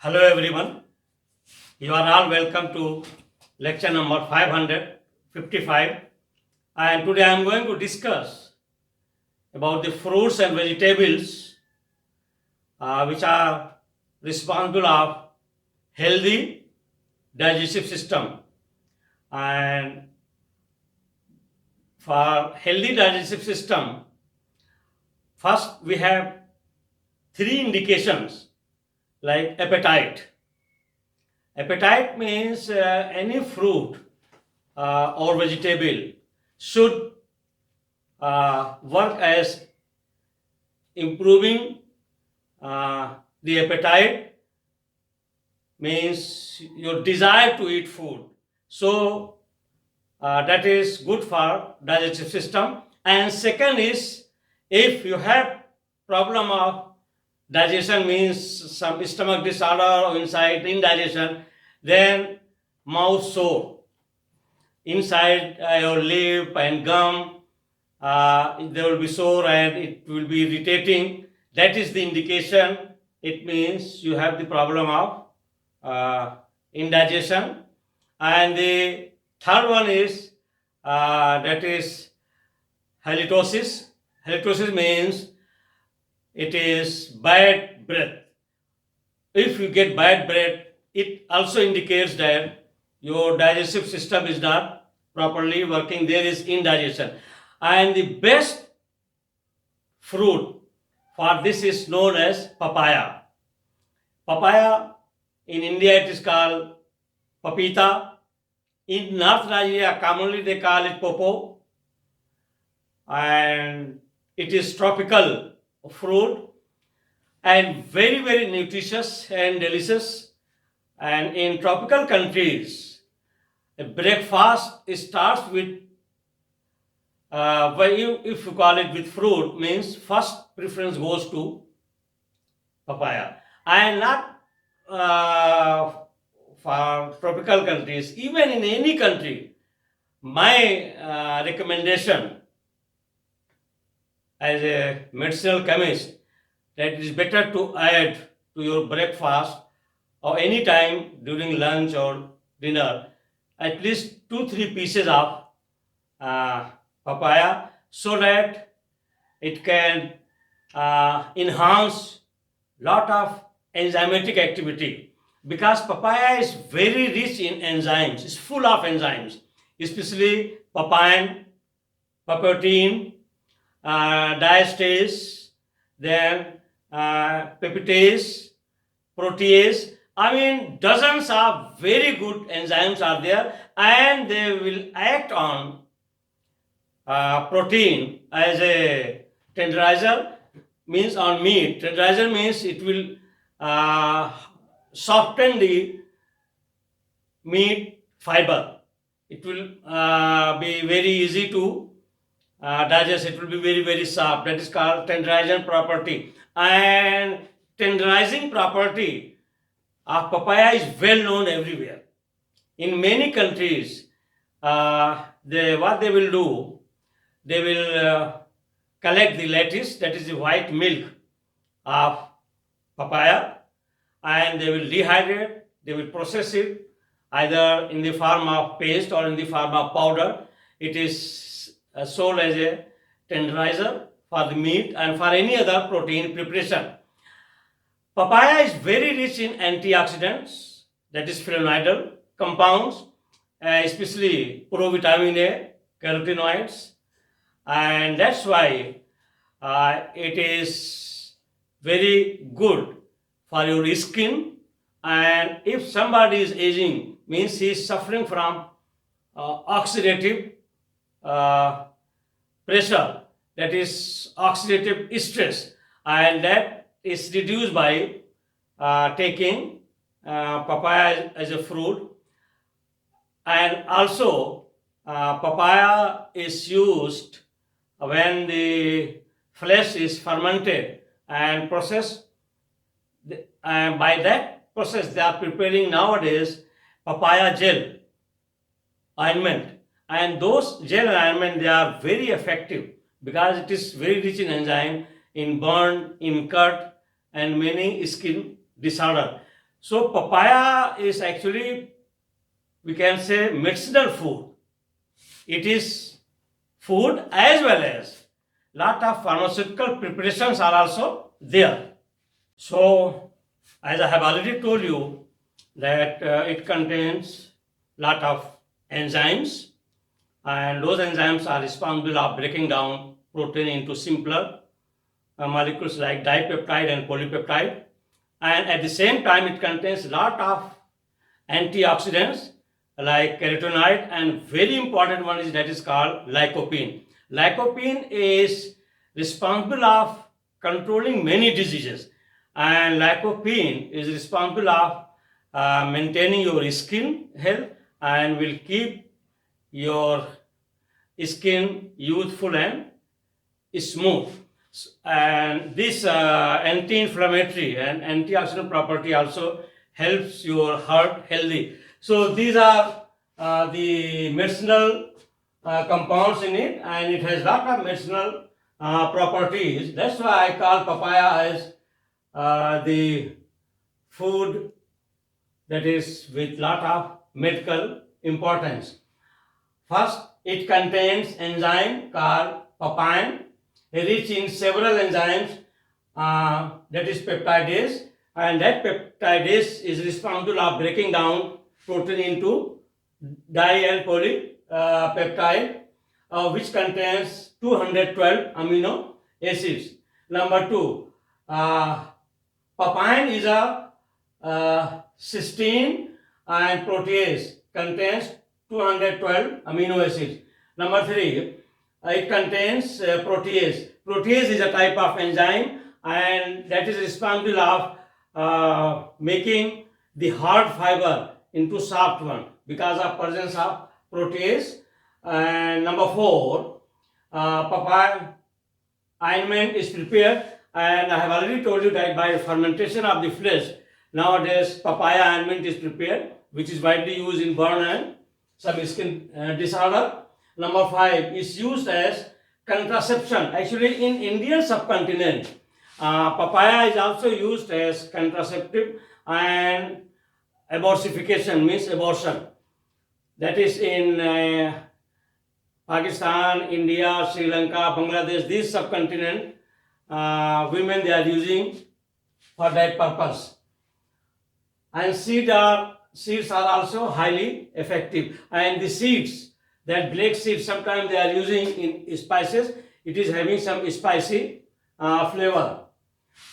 Hello everyone, you are all welcome to lecture number 555, and today I am going to discuss about the fruits and vegetables which are responsible of healthy digestive system. And for healthy digestive system, first we have three indications like appetite. Appetite means any fruit or vegetable should work as improving the appetite, means your desire to eat food. So that is good for digestive system. And second is, if you have problem of digestion, means some stomach disorder or inside indigestion, then mouth sore inside your lip and gum, there will be sore and it will be irritating. That is the indication. It means you have the problem of indigestion. And the third one is that is halitosis. Halitosis means it is bad breath. If you get bad breath, it also indicates that your digestive system is not properly working. There is indigestion. And the best fruit for this is known as papaya. Papaya, in India it is called papita. In North Nigeria, commonly they call it popo. And it is tropical fruit and very, very nutritious and delicious. And in tropical countries, a breakfast starts with, if you call it with fruit, means first preference goes to papaya. And not for tropical countries, even in any country, my recommendation as a medicinal chemist, that it is better to add to your breakfast or any time during lunch or dinner at least 2-3 pieces of papaya, so that it can enhance lot of enzymatic activity, because papaya is very rich in enzymes. It's full of enzymes, especially papain, papain, diastase, then peptidase, protease. I mean, dozens of very good enzymes are there, and they will act on protein as a tenderizer, means on meat. Tenderizer means it will soften the meat fiber. It will be very easy to digest. It will be very, very soft. That is called tenderizing property. And tenderizing property of papaya is well known everywhere. In many countries, what they will do, they will collect the lattice, that is the white milk of papaya, and they will dehydrate, they will process it either in the form of paste or in the form of powder. It is sold as a tenderizer for the meat and for any other protein preparation. Papaya is very rich in antioxidants, that is flavonoidal compounds, especially provitamin A, carotenoids, and that's why it is very good for your skin. And if somebody is aging, means he is suffering from oxidative pressure, that is oxidative stress, and that is reduced by taking papaya as a fruit. And also papaya is used when the flesh is fermented and processed, and by that process they are preparing nowadays papaya gel ointment, and those gel ointment, they are very effective because it is very rich in enzyme, in burn, in cut, and many skin disorder. So papaya is actually, we can say, medicinal food. It is food as well as lot of pharmaceutical preparations are also there. So, as I have already told you, that it contains lot of enzymes, and those enzymes are responsible of breaking down protein into simpler molecules like dipeptide and polypeptide. And at the same time, it contains lot of antioxidants like carotenoid, and very important one is that is called lycopene. Lycopene is responsible of controlling many diseases, and lycopene is responsible of maintaining your skin health and will keep your skin youthful and smooth. And this anti-inflammatory and antioxidant property also helps your heart healthy. So these are the medicinal compounds in it, and it has lot of medicinal properties. That's why I call papaya as the food that is with lot of medical importance. First, it contains enzyme called papain, rich in several enzymes, that is peptidase, and that peptidase is responsible of breaking down protein into di and polypeptide, which contains 212 amino acids. Number two, papain is a cysteine and protease, contains 212 amino acids. Number three, it contains protease. Protease is a type of enzyme, and that is responsible of making the hard fiber into soft one because of presence of protease. And number four, papaya ointment is prepared, and I have already told you that by fermentation of the flesh, nowadays papaya ointment is prepared, which is widely used in burn and some skin disorder. Number five is used as contraception. Actually, in Indian subcontinent, papaya is also used as contraceptive and abortification, means abortion. That is in Pakistan, India, Sri Lanka, Bangladesh, these subcontinent women, they are using for that purpose. And seeds are also highly effective. And the seeds, that black seeds, sometimes they are using in spices. It is having some spicy flavor.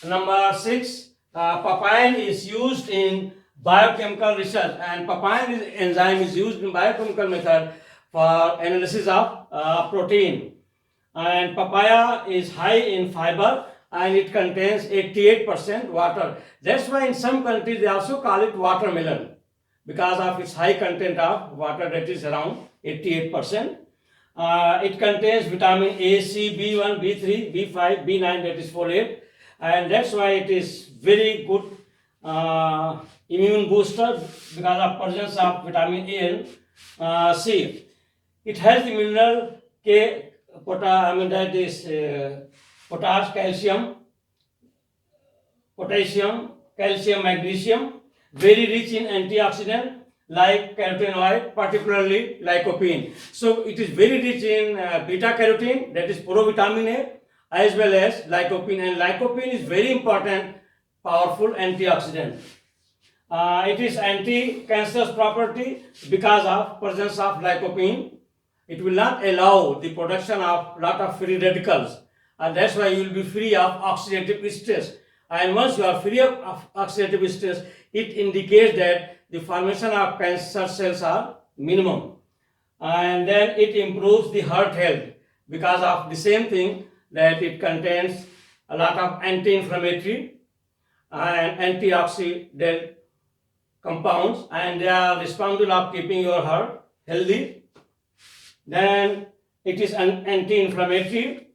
Number six, papain is used in biochemical research, and papain enzyme is used in biochemical method for analysis of protein. And papaya is high in fiber, and it contains 88% water. That's why in some countries they also call it watermelon, because of its high content of water, that is around 88%. It contains vitamin A, C, B1, B3, B5, B9, that is folate, and that's why it is very good immune booster because of presence of vitamin A and C. It has the mineral K, that is potassium, calcium, magnesium, very rich in antioxidant like carotenoid, particularly lycopene. So it is very rich in beta carotene, that is provitamin A, as well as lycopene, and lycopene is very important, powerful antioxidant. It is anti-cancerous property because of presence of lycopene. It will not allow the production of lot of free radicals, and that's why you will be free of oxidative stress. And once you are free of oxidative stress, it indicates that the formation of cancer cells are minimum. And then it improves the heart health because of the same thing, that it contains a lot of anti-inflammatory and antioxidant compounds, and they are responsible of keeping your heart healthy. Then it is an anti-inflammatory.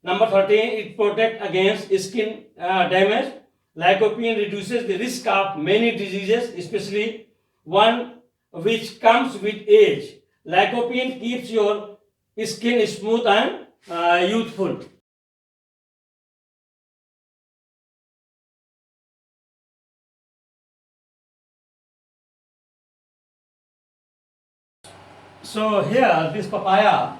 Number 13, it protects against skin damage. Lycopene reduces the risk of many diseases, especially one which comes with age. Lycopene keeps your skin smooth and youthful. So here this papaya,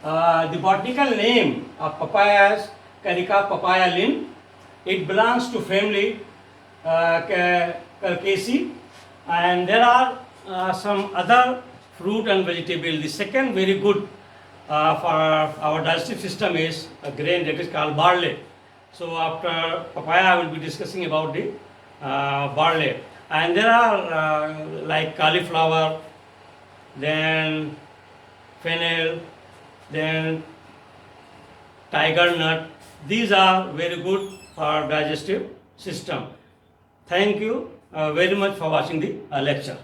the botanical name of papaya is Carica papaya lin. It belongs to family Caricaceae, and there are some other fruit and vegetable. The second very good for our digestive system is a grain that is called barley. So after papaya, I will be discussing about the barley. And there are like cauliflower, then fennel, then tiger nut. These are very good for digestive system. Thank you very much for watching the lecture.